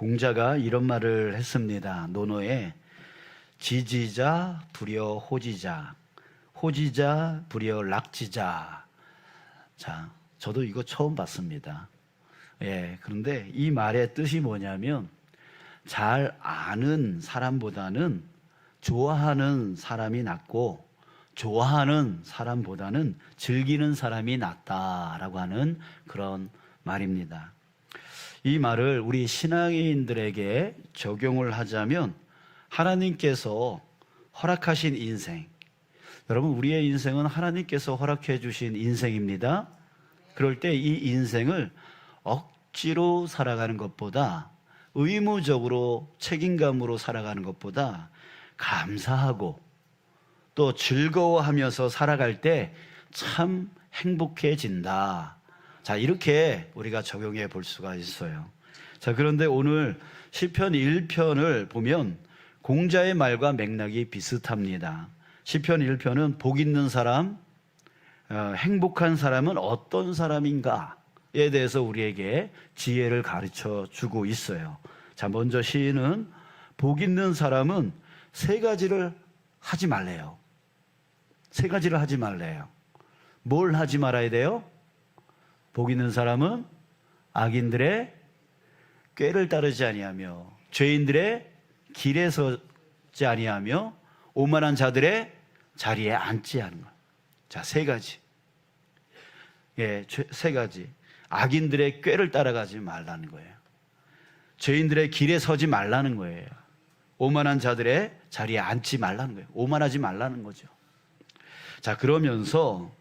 공자가 이런 말을 했습니다. 논어에 지지자 불여 호지자, 호지자 불여 락지자. 자, 저도 이거 처음 봤습니다. 그런데 이 말의 뜻이 뭐냐면 잘 아는 사람보다는 좋아하는 사람이 낫고 좋아하는 사람보다는 즐기는 사람이 낫다라고 하는 그런 말입니다. 이 말을 우리 신앙인들에게 적용을 하자면 하나님께서 허락하신 인생, 여러분 우리의 인생은 하나님께서 허락해 주신 인생입니다. 그럴 때 이 인생을 억지로 살아가는 것보다 의무적으로 책임감으로 살아가는 것보다 감사하고 또 즐거워하면서 살아갈 때 참 행복해진다. 자, 이렇게 우리가 적용해 볼 수가 있어요. 자, 그런데 오늘 시편 1편을 보면 공자의 말과 맥락이 비슷합니다. 시편 1편은 복 있는 사람, 행복한 사람은 어떤 사람인가에 대해서 우리에게 지혜를 가르쳐 주고 있어요. 자, 먼저 시인은 복 있는 사람은 세 가지를 하지 말래요. 세 가지를 하지 말래요. 뭘 하지 말아야 돼요? 복 있는 사람은 악인들의 꾀를 따르지 아니하며 죄인들의 길에 서지 아니하며 오만한 자들의 자리에 앉지 않는 것. 자, 세 가지. 세 가지. 악인들의 꾀를 따라가지 말라는 거예요. 죄인들의 길에 서지 말라는 거예요. 오만한 자들의 자리에 앉지 말라는 거예요. 오만하지 말라는 거죠. 자, 그러면서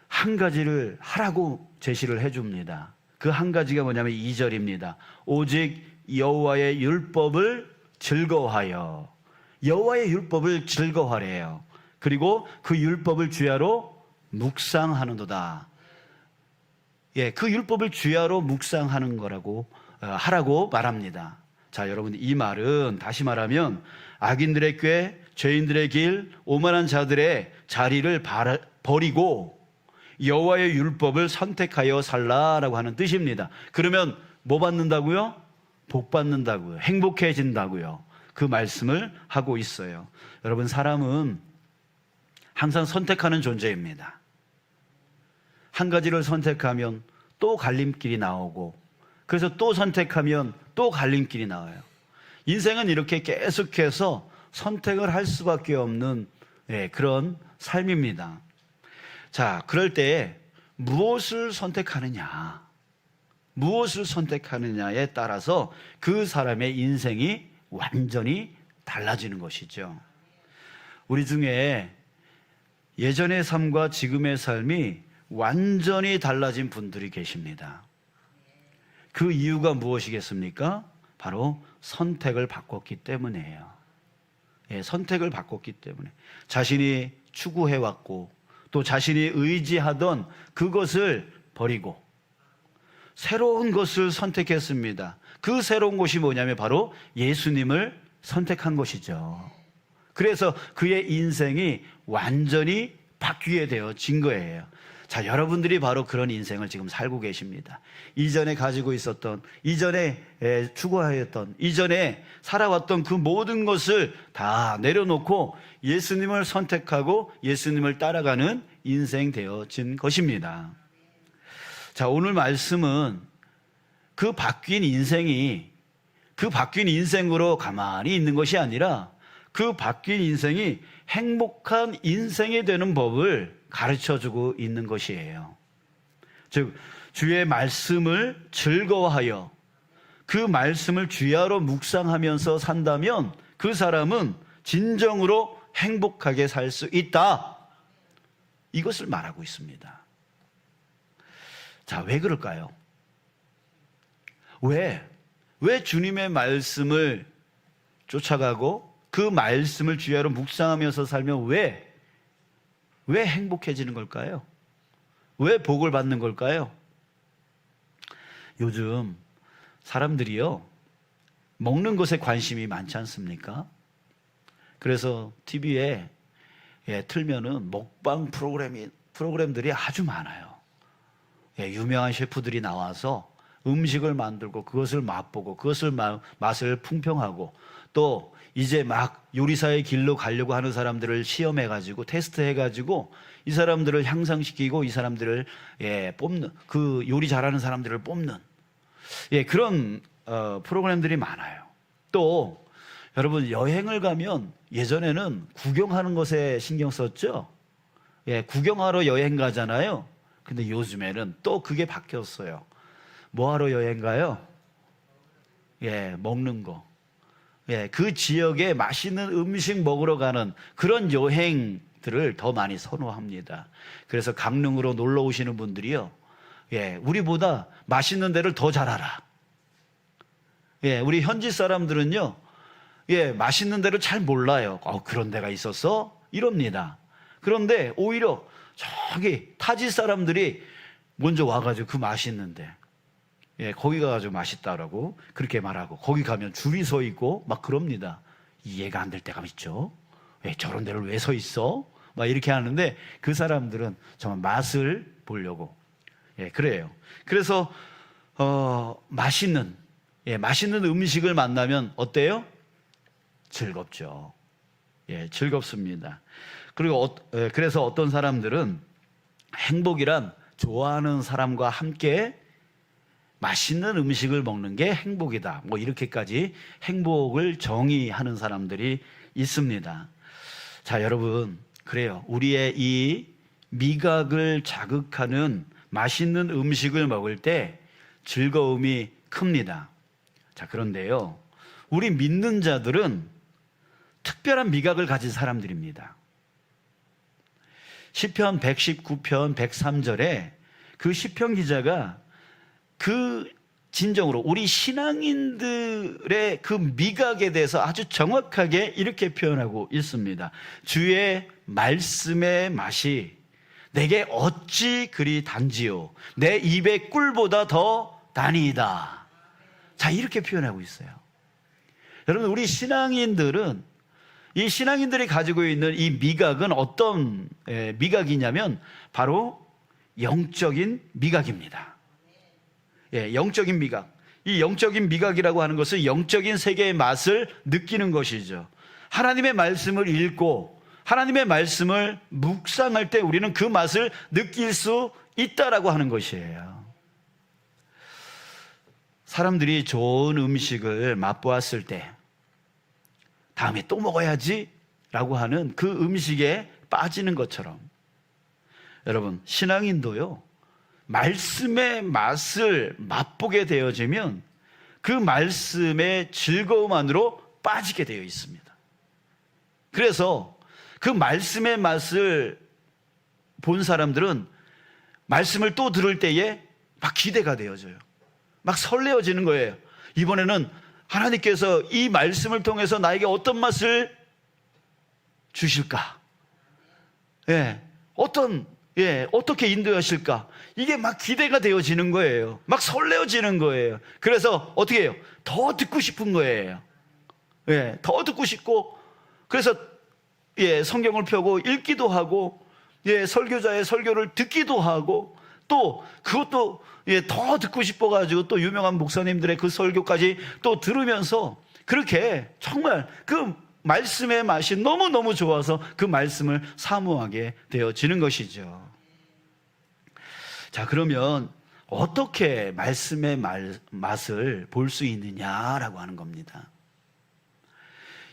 한 가지를 하라고 제시를 해줍니다. 그 한 가지가 뭐냐면 2절입니다. 오직 여호와의 율법을 즐거워하여. 여호와의 율법을 즐거워하래요. 그리고 그 율법을 주야로 묵상하는도다. 그 율법을 주야로 묵상하는 거라고 하라고 말합니다. 자, 여러분 이 말은 다시 말하면 악인들의 꾀, 죄인들의 길, 오만한 자들의 자리를 버리고 여호와의 율법을 선택하여 살라라고 하는 뜻입니다. 그러면 뭐 받는다고요? 복 받는다고요. 행복해진다고요. 그 말씀을 하고 있어요. 여러분, 사람은 항상 선택하는 존재입니다. 한 가지를 선택하면 또 갈림길이 나오고, 그래서 또 선택하면 또 갈림길이 나와요. 인생은 이렇게 계속해서 선택을 할 수밖에 없는 그런 삶입니다. 자, 그럴 때 무엇을 선택하느냐, 무엇을 선택하느냐에 따라서 그 사람의 인생이 완전히 달라지는 것이죠. 우리 중에 예전의 삶과 지금의 삶이 완전히 달라진 분들이 계십니다. 그 이유가 무엇이겠습니까? 바로 선택을 바꿨기 때문이에요. 선택을 바꿨기 때문에 자신이 추구해왔고 또 자신이 의지하던 그것을 버리고 새로운 것을 선택했습니다. 그 새로운 것이 뭐냐면 바로 예수님을 선택한 것이죠. 그래서 그의 인생이 완전히 바뀌게 되어진 거예요. 자, 여러분들이 바로 그런 인생을 지금 살고 계십니다. 이전에 가지고 있었던, 이전에 추구하였던, 이전에 살아왔던 그 모든 것을 다 내려놓고 예수님을 선택하고 예수님을 따라가는 인생 되어진 것입니다. 자, 오늘 말씀은 그 바뀐 인생이 그 바뀐 인생으로 가만히 있는 것이 아니라 그 바뀐 인생이 행복한 인생이 되는 법을 가르쳐주고 있는 것이에요. 즉, 주의 말씀을 즐거워하여 그 말씀을 주야로 묵상하면서 산다면 그 사람은 진정으로 행복하게 살 수 있다. 이것을 말하고 있습니다. 자, 왜 그럴까요? 왜 주님의 말씀을 쫓아가고 그 말씀을 주야로 묵상하면서 살면 왜 행복해지는 걸까요? 왜 복을 받는 걸까요? 요즘 사람들이요, 먹는 것에 관심이 많지 않습니까? 그래서 TV에 틀면은 먹방 프로그램들이 아주 많아요. 유명한 셰프들이 나와서 음식을 만들고 그것을 맛보고 그것을 맛을 풍평하고 또 이제 막 요리사의 길로 가려고 하는 사람들을 시험해가지고 테스트해가지고 이 사람들을 향상시키고 이 사람들을 뽑는, 그 요리 잘하는 사람들을 뽑는 그런 프로그램들이 많아요. 또 여러분, 여행을 가면 예전에는 구경하는 것에 신경 썼죠. 구경하러 여행 가잖아요. 근데 요즘에는 또 그게 바뀌었어요. 뭐하러 여행 가요? 먹는 거. 그 지역에 맛있는 음식 먹으러 가는 그런 여행들을 더 많이 선호합니다. 그래서 강릉으로 놀러 오시는 분들이요, 우리보다 맛있는 데를 더 잘 알아. 우리 현지 사람들은요, 맛있는 데를 잘 몰라요. 그런 데가 있었어? 이럽니다. 그런데 오히려 저기 타지 사람들이 먼저 와가지고 그 맛있는데, 거기 가가지고 맛있다라고 그렇게 말하고, 거기 가면 줄이 서 있고 막 그럽니다. 이해가 안 될 때가 있죠. 저런 데를 왜 서 있어? 막 이렇게 하는데 그 사람들은 정말 맛을 보려고 그래요. 그래서 맛있는 음식을 만나면 어때요? 즐겁죠. 즐겁습니다. 그리고 그래서 어떤 사람들은 행복이란 좋아하는 사람과 함께 맛있는 음식을 먹는 게 행복이다, 뭐 이렇게까지 행복을 정의하는 사람들이 있습니다. 자, 여러분, 그래요. 우리의 이 미각을 자극하는 맛있는 음식을 먹을 때 즐거움이 큽니다. 자, 그런데요, 우리 믿는 자들은 특별한 미각을 가진 사람들입니다. 시편 119편 103절에 그 시편 기자가 그 진정으로 우리 신앙인들의 그 미각에 대해서 아주 정확하게 이렇게 표현하고 있습니다. 주의 말씀의 맛이 내게 어찌 그리 단지요, 내 입의 꿀보다 더 다니이다. 자, 이렇게 표현하고 있어요. 여러분, 우리 신앙인들은, 이 신앙인들이 가지고 있는 이 미각은 어떤 미각이냐면 바로 영적인 미각입니다. 영적인 미각. 이 영적인 미각이라고 하는 것은 영적인 세계의 맛을 느끼는 것이죠. 하나님의 말씀을 읽고 하나님의 말씀을 묵상할 때 우리는 그 맛을 느낄 수 있다라고 하는 것이에요. 사람들이 좋은 음식을 맛보았을 때 다음에 또 먹어야지 라고 하는 그 음식에 빠지는 것처럼, 여러분, 신앙인도요, 말씀의 맛을 맛보게 되어지면 그 말씀의 즐거움 안으로 빠지게 되어 있습니다. 그래서 그 말씀의 맛을 본 사람들은 말씀을 또 들을 때에 막 기대가 되어져요. 막 설레어지는 거예요. 이번에는 하나님께서 이 말씀을 통해서 나에게 어떤 맛을 주실까? 어떻게 인도하실까? 이게 막 기대가 되어지는 거예요. 막 설레어지는 거예요. 그래서 어떻게 해요? 더 듣고 싶은 거예요. 더 듣고 싶고, 그래서 성경을 펴고 읽기도 하고, 설교자의 설교를 듣기도 하고, 또 그것도 더 듣고 싶어가지고 또 유명한 목사님들의 그 설교까지 또 들으면서 그렇게 정말 그 말씀의 맛이 너무너무 좋아서 그 말씀을 사모하게 되어지는 것이죠. 자, 그러면 어떻게 말씀의 맛을 볼 수 있느냐라고 하는 겁니다.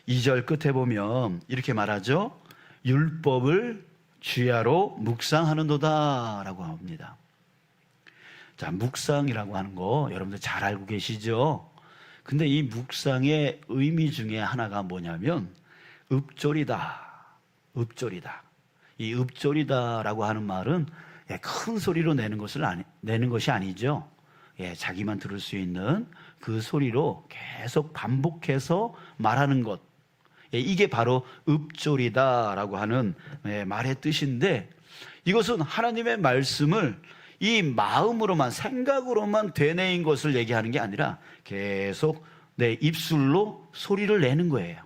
2절 끝에 보면 이렇게 말하죠. 율법을 주야로 묵상하는도다 라고 합니다. 자, 묵상이라고 하는 거 여러분들 잘 알고 계시죠? 근데 이 묵상의 의미 중에 하나가 뭐냐면 읍조리다. 이 읍조리다라고 하는 말은 큰 소리로 내는 것이 아니죠. 자기만 들을 수 있는 그 소리로 계속 반복해서 말하는 것, 이게 바로 읍조리다라고 하는 말의 뜻인데, 이것은 하나님의 말씀을 이 마음으로만, 생각으로만 되뇌인 것을 얘기하는 게 아니라 계속 내 입술로 소리를 내는 거예요.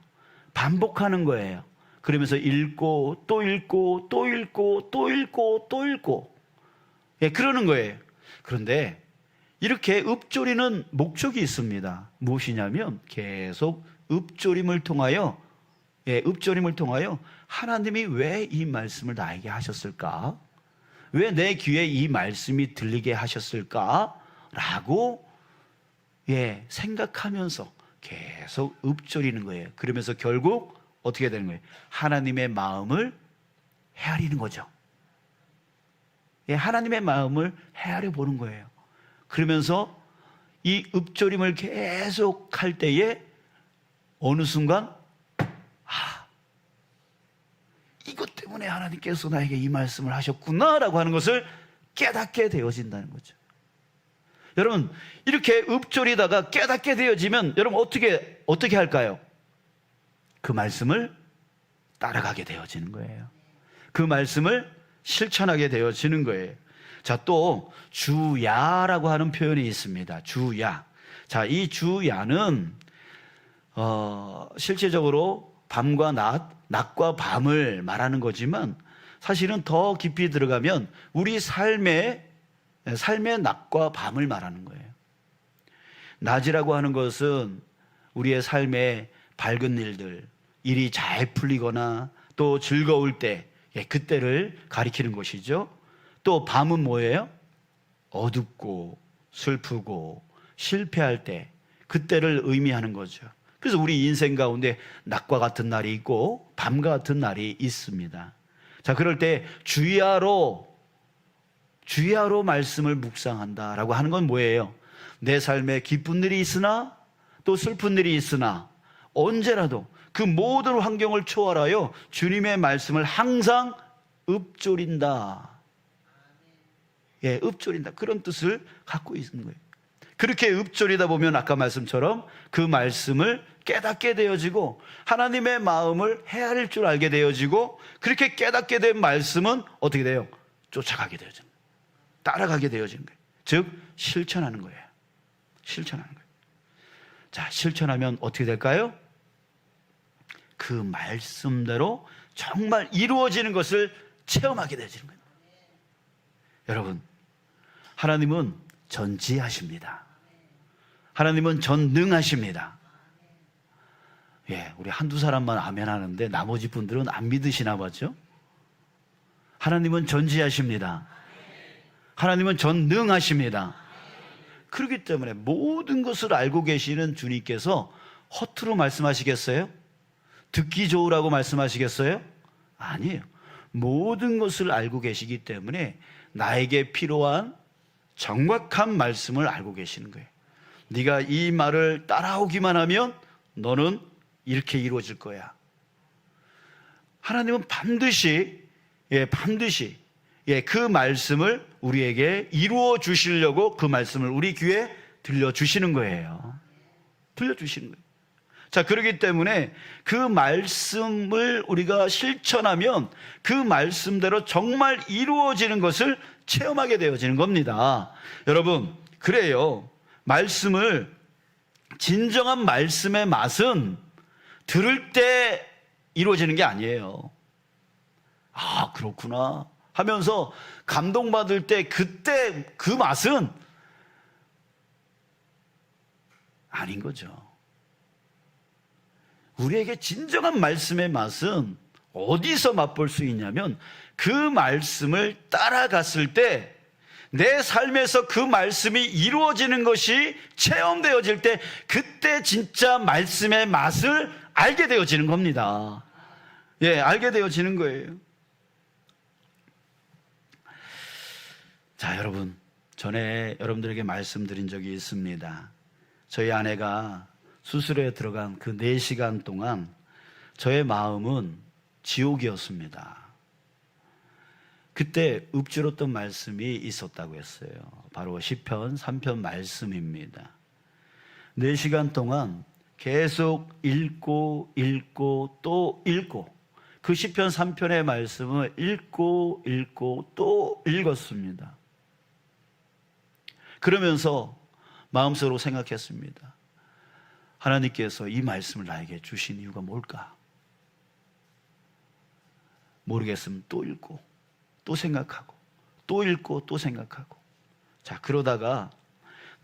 반복하는 거예요. 그러면서 읽고 또 읽고 또 읽고 또 읽고 또 읽고 그러는 거예요. 그런데 이렇게 읊조리는 목적이 있습니다. 무엇이냐면 계속 읊조림을 통하여 하나님이 왜 이 말씀을 나에게 하셨을까? 왜 내 귀에 이 말씀이 들리게 하셨을까? 라고 생각하면서 계속 읊조리는 거예요. 그러면서 결국 어떻게 되는 거예요? 하나님의 마음을 헤아리는 거죠. 하나님의 마음을 헤아려 보는 거예요. 그러면서 이 읊조림을 계속 할 때에 어느 순간 이것 때문에 하나님께서 나에게 이 말씀을 하셨구나라고 하는 것을 깨닫게 되어진다는 거죠. 여러분, 이렇게 읊조리다가 깨닫게 되어지면 여러분 어떻게 할까요? 그 말씀을 따라가게 되어지는 거예요. 그 말씀을 실천하게 되어지는 거예요. 자, 또 주야라고 하는 표현이 있습니다. 주야. 자, 이 주야는 실제적으로 밤과 낮과 밤을 말하는 거지만 사실은 더 깊이 들어가면 우리 삶의 낮과 밤을 말하는 거예요. 낮이라고 하는 것은 우리의 삶의 밝은 일들, 일이 잘 풀리거나 또 즐거울 때, 그때를 가리키는 것이죠. 또 밤은 뭐예요? 어둡고 슬프고 실패할 때, 그때를 의미하는 거죠. 그래서 우리 인생 가운데 낮과 같은 날이 있고 밤과 같은 날이 있습니다. 자, 그럴 때 주야로 말씀을 묵상한다라고 하는 건 뭐예요? 내 삶에 기쁜 일이 있으나 또 슬픈 일이 있으나 언제라도 그 모든 환경을 초월하여 주님의 말씀을 항상 읊조린다. 읊조린다. 그런 뜻을 갖고 있는 거예요. 그렇게 읊조리다 보면 아까 말씀처럼 그 말씀을 깨닫게 되어지고 하나님의 마음을 헤아릴 줄 알게 되어지고 그렇게 깨닫게 된 말씀은 어떻게 돼요? 쫓아가게 되어지는 거예요. 따라가게 되어지는 거예요. 즉 실천하는 거예요. 실천하는 거예요. 자, 실천하면 어떻게 될까요? 그 말씀대로 정말 이루어지는 것을 체험하게 되어지는 거예요. 여러분, 하나님은 전지하십니다. 하나님은 전능하십니다. 우리 한두 사람만 아멘 하는데 나머지 분들은 안 믿으시나 보죠? 하나님은 전지하십니다. 하나님은 전능하십니다. 그렇기 때문에 모든 것을 알고 계시는 주님께서 허투루 말씀하시겠어요? 듣기 좋으라고 말씀하시겠어요? 아니에요. 모든 것을 알고 계시기 때문에 나에게 필요한 정확한 말씀을 알고 계시는 거예요. 네가 이 말을 따라오기만 하면 너는 이렇게 이루어질 거야. 하나님은 반드시 그 말씀을 우리에게 이루어 주시려고 그 말씀을 우리 귀에 들려주시는 거예요. 들려주시는 거예요. 자, 그렇기 때문에 그 말씀을 우리가 실천하면 그 말씀대로 정말 이루어지는 것을 체험하게 되어지는 겁니다. 여러분, 그래요. 진정한 말씀의 맛은 들을 때 이루어지는 게 아니에요. 아, 그렇구나 하면서 감동받을 때 그때 그 맛은 아닌 거죠. 우리에게 진정한 말씀의 맛은 어디서 맛볼 수 있냐면 그 말씀을 따라갔을 때 내 삶에서 그 말씀이 이루어지는 것이 체험되어질 때 그때 진짜 말씀의 맛을 알게 되어지는 겁니다. 알게 되어지는 거예요. 자, 여러분, 전에 여러분들에게 말씀드린 적이 있습니다. 저희 아내가 수술에 들어간 그 4시간 동안 저의 마음은 지옥이었습니다. 그때 읊조렸던 말씀이 있었다고 했어요. 바로 시편 3편 말씀입니다. 4시간 동안 계속 읽고 또 읽고 그 시편 3편의 말씀을 읽고 또 읽었습니다. 그러면서 마음속으로 생각했습니다. 하나님께서 이 말씀을 나에게 주신 이유가 뭘까? 모르겠으면 또 읽고 또 생각하고 또 읽고 또 생각하고. 자, 그러다가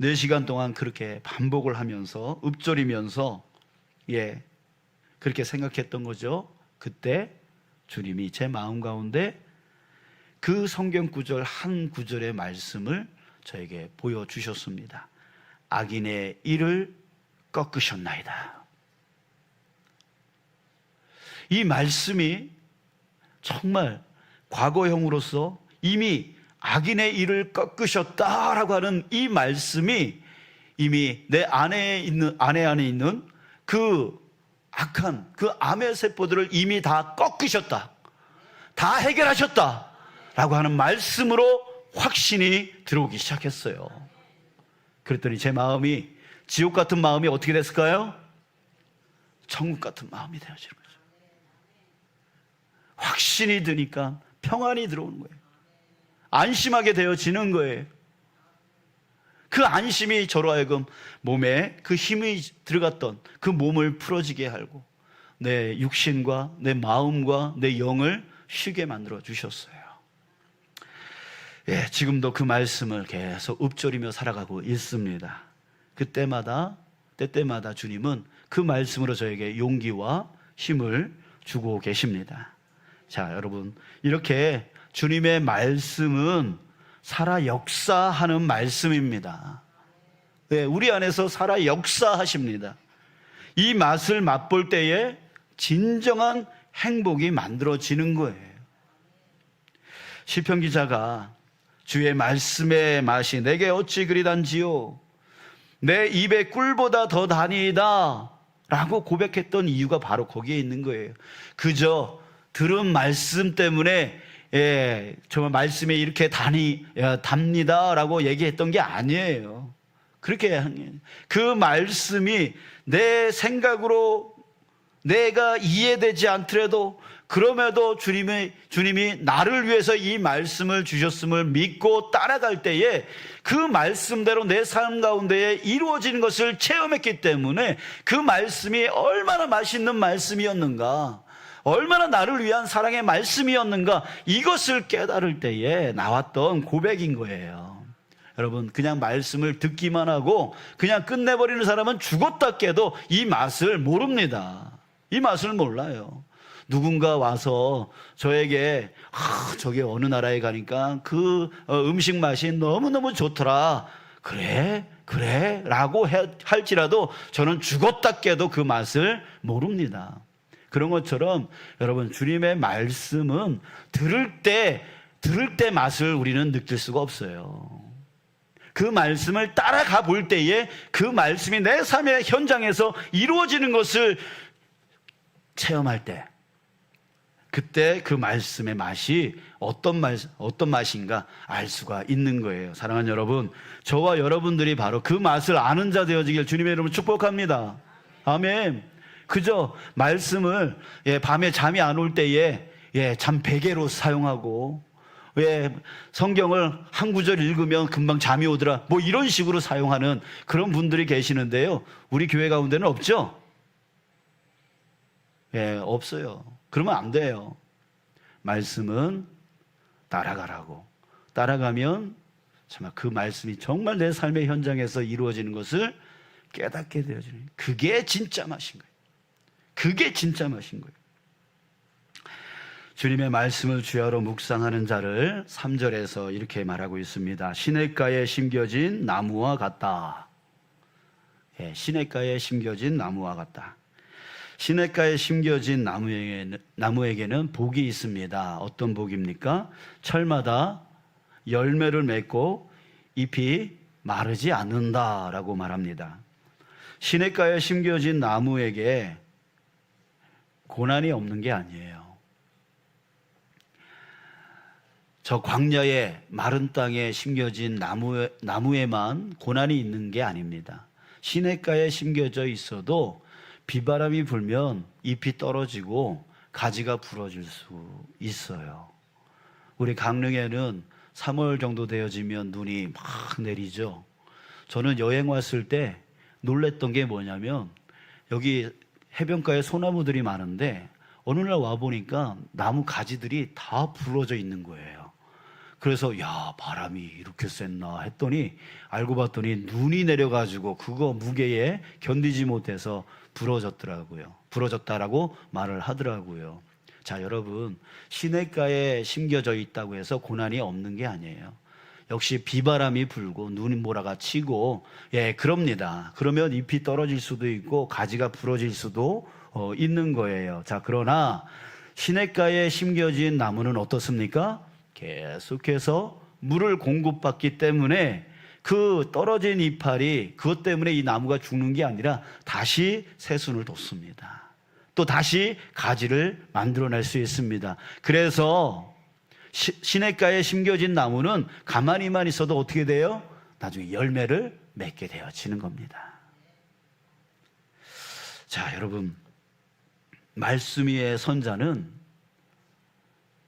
4시간 동안 그렇게 반복을 하면서 읊조리면서 그렇게 생각했던 거죠. 그때 주님이 제 마음 가운데 그 성경 구절 한 구절의 말씀을 저에게 보여주셨습니다. 악인의 일을 꺾으셨나이다. 이 말씀이 정말 과거형으로서 이미 악인의 일을 꺾으셨다라고 하는 이 말씀이 이미 내 안에 있는 그 악한 그 암의 세포들을 이미 다 꺾으셨다, 다 해결하셨다 라고 하는 말씀으로 확신이 들어오기 시작했어요. 그랬더니 제 마음이, 지옥 같은 마음이 어떻게 됐을까요? 천국 같은 마음이 되어지는 거죠. 확신이 드니까 평안이 들어오는 거예요. 안심하게 되어지는 거예요. 그 안심이 저로 하여금 몸에 그 힘이 들어갔던 그 몸을 풀어지게 하고 내 육신과 내 마음과 내 영을 쉬게 만들어 주셨어요. 지금도 그 말씀을 계속 읊조리며 살아가고 있습니다. 때때마다 주님은 그 말씀으로 저에게 용기와 힘을 주고 계십니다. 자, 여러분, 이렇게 주님의 말씀은 살아 역사하는 말씀입니다. 우리 안에서 살아 역사하십니다. 이 맛을 맛볼 때에 진정한 행복이 만들어지는 거예요. 시편 기자가 주의 말씀의 맛이 내게 어찌 그리 단지요, 내 입에 꿀보다 더 다니이다 라고 고백했던 이유가 바로 거기에 있는 거예요. 그저 들은 말씀 때문에 정말 말씀에 이렇게 답니다 라고 얘기했던 게 아니에요. 그렇게 그 말씀이 내 생각으로 내가 이해되지 않더라도 그럼에도 주님이 나를 위해서 이 말씀을 주셨음을 믿고 따라갈 때에 그 말씀대로 내 삶 가운데에 이루어지는 것을 체험했기 때문에 그 말씀이 얼마나 맛있는 말씀이었는가, 얼마나 나를 위한 사랑의 말씀이었는가, 이것을 깨달을 때에 나왔던 고백인 거예요. 여러분, 그냥 말씀을 듣기만 하고 그냥 끝내버리는 사람은 죽었다 깨도 이 맛을 모릅니다. 이 맛을 몰라요. 누군가 와서 저에게 저기 어느 나라에 가니까 그 음식 맛이 너무너무 좋더라, 그래 라고 할지라도 저는 죽었다 깨도 그 맛을 모릅니다. 그런 것처럼 여러분, 주님의 말씀은 들을 때 맛을 우리는 느낄 수가 없어요. 그 말씀을 따라가 볼 때에 그 말씀이 내 삶의 현장에서 이루어지는 것을 체험할 때, 그때 그 말씀의 맛이 어떤 맛인가 알 수가 있는 거예요. 사랑하는 여러분, 저와 여러분들이 바로 그 맛을 아는 자 되어지길 주님의 이름으로 축복합니다. 아멘. 그저 말씀을 밤에 잠이 안 올 때에 잠 베개로 사용하고, 성경을 한 구절 읽으면 금방 잠이 오더라, 뭐 이런 식으로 사용하는 그런 분들이 계시는데요, 우리 교회 가운데는 없죠? 없어요. 그러면 안 돼요. 말씀은 따라가라고. 따라가면 정말 그 말씀이 정말 내 삶의 현장에서 이루어지는 것을 깨닫게 되어지는, 그게 진짜 맛인 거예요. 그게 진짜 맛인 거예요. 주님의 말씀을 주야로 묵상하는 자를 3절에서 이렇게 말하고 있습니다. 시냇가에 심겨진 나무와 같다. 시냇가에 심겨진 나무와 같다. 시냇가에 심겨진 나무에게는 복이 있습니다. 어떤 복입니까? 철마다 열매를 맺고 잎이 마르지 않는다라고 말합니다. 시냇가에 심겨진 나무에게 고난이 없는 게 아니에요. 저 광야의 마른 땅에 심겨진 나무에만 고난이 있는 게 아닙니다. 시냇가에 심겨져 있어도 비바람이 불면 잎이 떨어지고 가지가 부러질 수 있어요. 우리 강릉에는 3월 정도 되어지면 눈이 막 내리죠. 저는 여행 왔을 때 놀랬던 게 뭐냐면, 여기 해변가에 소나무들이 많은데 어느 날 와보니까 나무 가지들이 다 부러져 있는 거예요. 그래서 야, 바람이 이렇게 셌나 했더니 알고 봤더니 눈이 내려가지고 그거 무게에 견디지 못해서 부러졌더라고요. 부러졌다라고 말을 하더라고요. 자, 여러분, 시냇가에 심겨져 있다고 해서 고난이 없는 게 아니에요. 역시 비바람이 불고 눈이 몰아치고, 예, 그럽니다. 그러면 잎이 떨어질 수도 있고 가지가 부러질 수도 있는 거예요. 자, 그러나 시냇가에 심겨진 나무는 어떻습니까? 계속해서 물을 공급받기 때문에 그 떨어진 이파리, 그것 때문에 이 나무가 죽는 게 아니라 다시 새순을 돋습니다. 또 다시 가지를 만들어낼 수 있습니다. 그래서 시냇가에 심겨진 나무는 가만히만 있어도 어떻게 돼요? 나중에 열매를 맺게 되어지는 겁니다. 자, 여러분, 말씀 위의 선자는,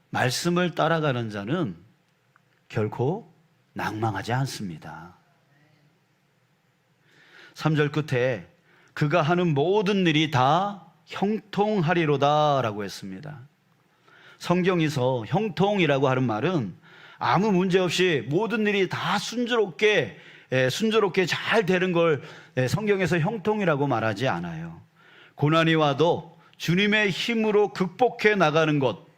말씀을 따라가는 자는 결코 낭망하지 않습니다. 3절 끝에 그가 하는 모든 일이 다 형통하리로다 라고 했습니다. 성경에서 형통이라고 하는 말은 아무 문제 없이 모든 일이 다 순조롭게 잘 되는 걸 성경에서 형통이라고 말하지 않아요. 고난이 와도 주님의 힘으로 극복해 나가는 것,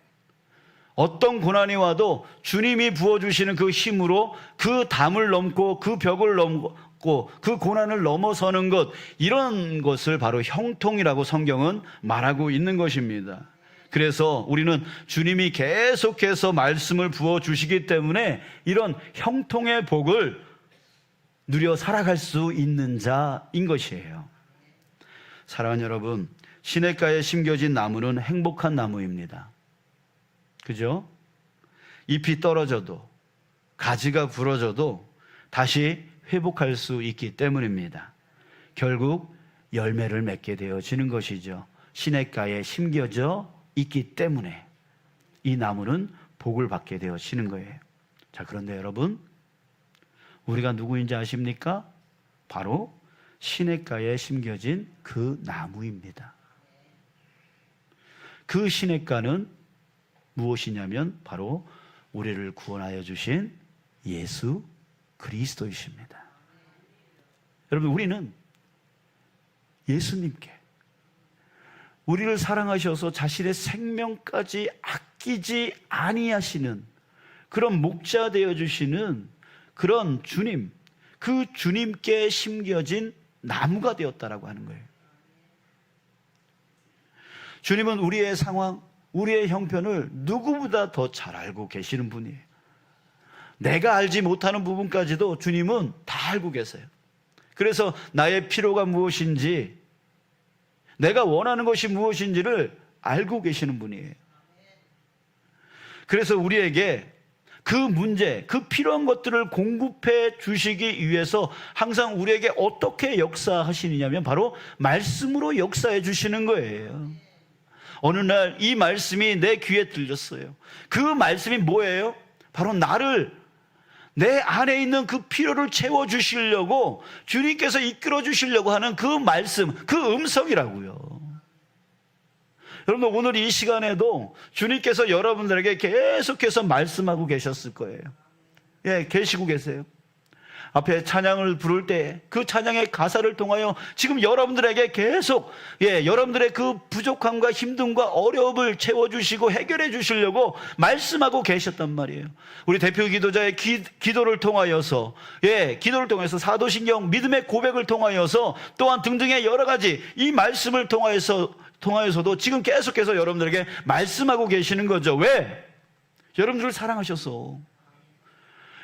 어떤 고난이 와도 주님이 부어주시는 그 힘으로 그 담을 넘고 그 벽을 넘고 그 고난을 넘어서는 것, 이런 것을 바로 형통이라고 성경은 말하고 있는 것입니다. 그래서 우리는 주님이 계속해서 말씀을 부어주시기 때문에 이런 형통의 복을 누려 살아갈 수 있는 자인 것이에요. 사랑하는 여러분, 시냇가에 심겨진 나무는 행복한 나무입니다. 그죠? 잎이 떨어져도 가지가 부러져도 다시 회복할 수 있기 때문입니다. 결국 열매를 맺게 되어지는 것이죠. 시냇가에 심겨져 있기 때문에 이 나무는 복을 받게 되어지는 거예요. 자, 그런데 여러분, 우리가 누구인지 아십니까? 바로 시냇가에 심겨진 그 나무입니다. 그 시냇가는 무엇이냐면 바로 우리를 구원하여 주신 예수 그리스도이십니다. 여러분, 우리는 예수님께 우리를 사랑하셔서 자신의 생명까지 아끼지 아니하시는 그런 목자 되어 주시는 그런 주님, 그 주님께 심겨진 나무가 되었다라고 하는 거예요. 주님은 우리의 상황, 우리의 형편을 누구보다 더 잘 알고 계시는 분이에요. 내가 알지 못하는 부분까지도 주님은 다 알고 계세요. 그래서 나의 필요가 무엇인지, 내가 원하는 것이 무엇인지를 알고 계시는 분이에요. 그래서 우리에게 그 문제, 그 필요한 것들을 공급해 주시기 위해서 항상 우리에게 어떻게 역사하시느냐면 바로 말씀으로 역사해 주시는 거예요. 어느 날 이 말씀이 내 귀에 들렸어요. 그 말씀이 뭐예요? 바로 내 안에 있는 그 필요를 채워주시려고 주님께서 이끌어 주시려고 하는 그 말씀, 그 음성이라고요. 여러분, 오늘 이 시간에도 주님께서 여러분들에게 계속해서 말씀하고 계셨을 거예요. 예, 계시고 계세요. 앞에 찬양을 부를 때 그 찬양의 가사를 통하여 지금 여러분들에게 계속 여러분들의 그 부족함과 힘듦과 어려움을 채워주시고 해결해 주시려고 말씀하고 계셨단 말이에요. 우리 대표 기도자의 기도를 통하여서 기도를 통해서 사도신경 믿음의 고백을 통하여서 또한 등등의 여러 가지 이 말씀을 통하여서도 지금 계속해서 여러분들에게 말씀하고 계시는 거죠. 왜? 여러분들을 사랑하셔서,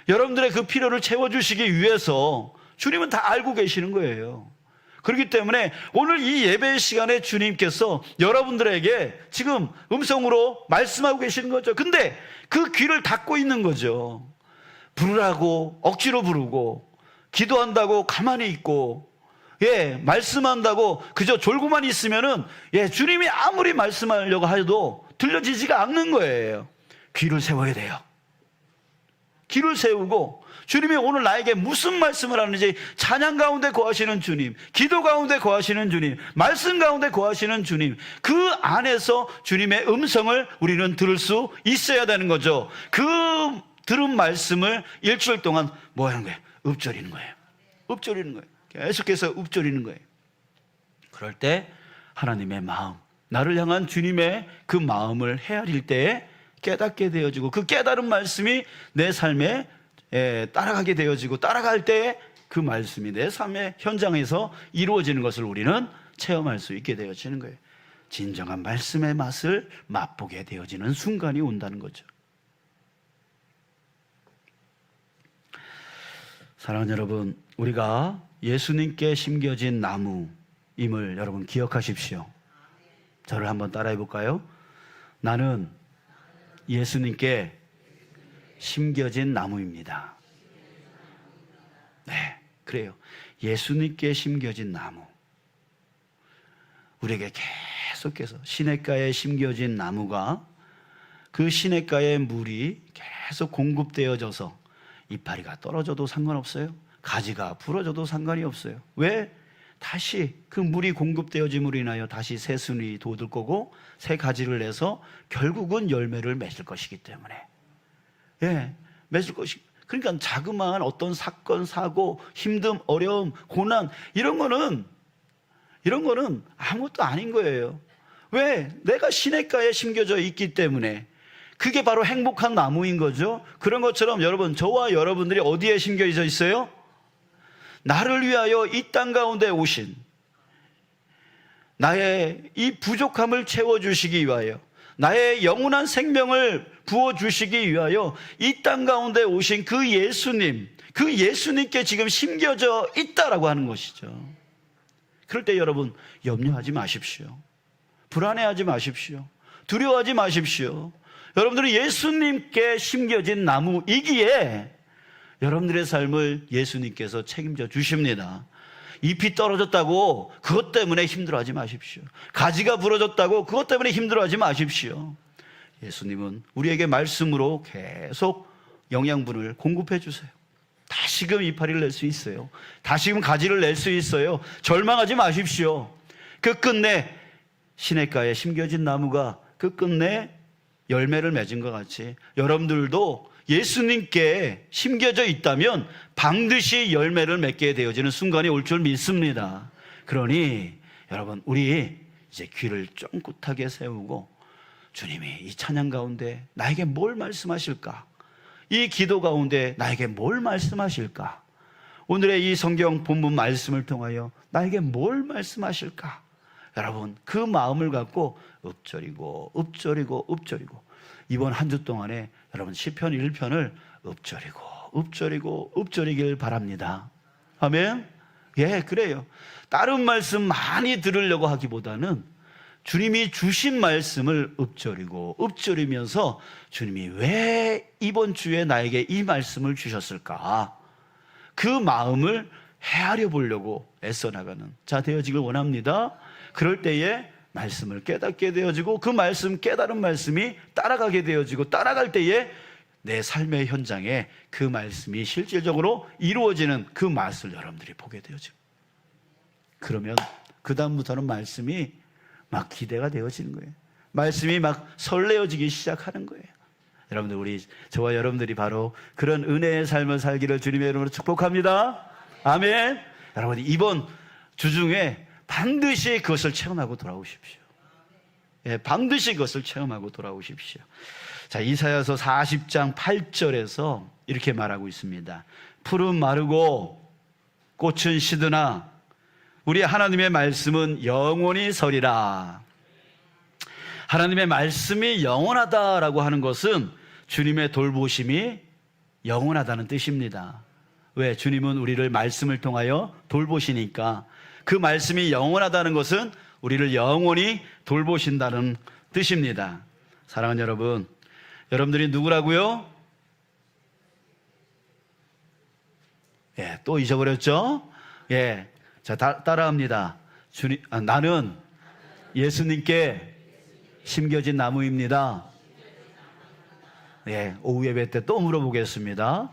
여러분들의 그 필요를 채워주시기 위해서 주님은 다 알고 계시는 거예요. 그렇기 때문에 오늘 이 예배 시간에 주님께서 여러분들에게 지금 음성으로 말씀하고 계시는 거죠. 근데 그 귀를 닫고 있는 거죠. 부르라고 억지로 부르고, 기도한다고 가만히 있고, 말씀한다고 그저 졸고만 있으면은 주님이 아무리 말씀하려고 해도 들려지지가 않는 거예요. 귀를 세워야 돼요. 귀를 세우고 주님이 오늘 나에게 무슨 말씀을 하는지 찬양 가운데 거하시는 주님, 기도 가운데 거하시는 주님, 말씀 가운데 거하시는 주님, 그 안에서 주님의 음성을 우리는 들을 수 있어야 되는 거죠. 그 들은 말씀을 일주일 동안 뭐 하는 거예요? 읊조리는 거예요. 읊조리는 거예요. 계속해서 읊조리는 거예요. 그럴 때 하나님의 마음, 나를 향한 주님의 그 마음을 헤아릴 때에 깨닫게 되어지고, 그 깨달은 말씀이 내 삶에 따라가게 되어지고, 따라갈 때에 그 말씀이 내 삶의 현장에서 이루어지는 것을 우리는 체험할 수 있게 되어지는 거예요. 진정한 말씀의 맛을 맛보게 되어지는 순간이 온다는 거죠. 사랑하는 여러분, 우리가 예수님께 심겨진 나무임을 여러분 기억하십시오. 저를 한번 따라해 볼까요? 나는 예수님께 심겨진 나무입니다. 네, 그래요. 예수님께 심겨진 나무. 우리에게 계속해서 시냇가에 심겨진 나무가 그 시냇가의 물이 계속 공급되어져서 이파리가 떨어져도 상관없어요. 가지가 부러져도 상관이 없어요. 왜? 다시 그 물이 공급되어짐으로 인하여 다시 새 순이 돋을 거고 새 가지를 내서 결국은 열매를 맺을 것이기 때문에, 예, 맺을 것이. 그러니까 자그마한 어떤 사건, 사고, 힘듦, 어려움, 고난 이런 거는 아무것도 아닌 거예요. 왜? 내가 시냇가에 심겨져 있기 때문에. 그게 바로 행복한 나무인 거죠. 그런 것처럼 여러분, 저와 여러분들이 어디에 심겨져 있어요? 나를 위하여 이 땅 가운데 오신, 나의 이 부족함을 채워주시기 위하여, 나의 영원한 생명을 부어주시기 위하여 이 땅 가운데 오신 그 예수님, 그 예수님께 지금 심겨져 있다라고 하는 것이죠. 그럴 때 여러분, 염려하지 마십시오. 불안해하지 마십시오. 두려워하지 마십시오. 여러분들은 예수님께 심겨진 나무이기에 여러분들의 삶을 예수님께서 책임져 주십니다. 잎이 떨어졌다고 그것 때문에 힘들어하지 마십시오. 가지가 부러졌다고 그것 때문에 힘들어하지 마십시오. 예수님은 우리에게 말씀으로 계속 영양분을 공급해 주세요. 다시금 이파리를 낼 수 있어요. 다시금 가지를 낼 수 있어요. 절망하지 마십시오. 그 끝내 시냇가에 심겨진 나무가 그 끝내 열매를 맺은 것 같이 여러분들도 예수님께 심겨져 있다면 반드시 열매를 맺게 되어지는 순간이 올 줄 믿습니다. 그러니 여러분, 우리 이제 귀를 쫑긋하게 세우고 주님이 이 찬양 가운데 나에게 뭘 말씀하실까? 이 기도 가운데 나에게 뭘 말씀하실까? 오늘의 이 성경 본문 말씀을 통하여 나에게 뭘 말씀하실까? 여러분, 그 마음을 갖고 읊조리고 이번 한 주 동안에 여러분 시편 1편을 읊조리길 바랍니다. 아멘. 예, 그래요. 다른 말씀 많이 들으려고 하기보다는 주님이 주신 말씀을 읊조리면서 주님이 왜 이번 주에 나에게 이 말씀을 주셨을까? 그 마음을 헤아려 보려고 애써 나가는 자 되어지길 원합니다. 그럴 때에 말씀을 깨닫게 되어지고 그 말씀, 깨달은 말씀이 따라가게 되어지고 따라갈 때에 내 삶의 현장에 그 말씀이 실질적으로 이루어지는 그 맛을 여러분들이 보게 되어지고, 그러면 그 다음부터는 말씀이 막 기대가 되어지는 거예요. 말씀이 막 설레어지기 시작하는 거예요. 여러분들, 저와 여러분들이 바로 그런 은혜의 삶을 살기를 주님의 이름으로 축복합니다. 아멘. 여러분, 이번 주 중에 반드시 그것을 체험하고 돌아오십시오. 예, 반드시 그것을 체험하고 돌아오십시오. 자, 이사야서 40장 8절에서 이렇게 말하고 있습니다. 풀은 마르고 꽃은 시드나 우리 하나님의 말씀은 영원히 서리라. 하나님의 말씀이 영원하다라고 하는 것은 주님의 돌보심이 영원하다는 뜻입니다. 왜? 주님은 우리를 말씀을 통하여 돌보시니까. 그 말씀이 영원하다는 것은 우리를 영원히 돌보신다는 뜻입니다. 사랑하는 여러분, 여러분들이 누구라고요? 예, 또 잊어버렸죠? 예, 자, 따라합니다. 나는 예수님께 심겨진 나무입니다. 예, 오후 예배 때 또 물어보겠습니다.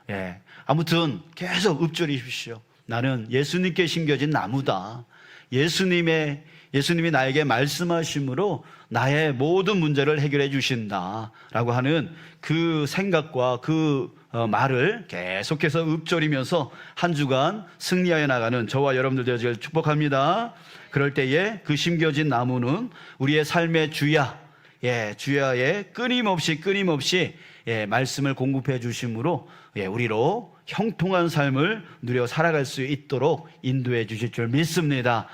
예, 아무튼 계속 읊조리십시오. 나는 예수님께 심겨진 나무다. 예수님의 예수님이 나에게 말씀하심으로 나의 모든 문제를 해결해 주신다라고 하는 그 생각과 그 말을 계속해서 읊조리면서 한 주간 승리하여 나가는 저와 여러분들 되어지길 축복합니다. 그럴 때에 그 심겨진 나무는 우리의 삶의 주야, 주야에 끊임없이 말씀을 공급해 주심으로 우리로 형통한 삶을 누려 살아갈 수 있도록 인도해 주실 줄 믿습니다.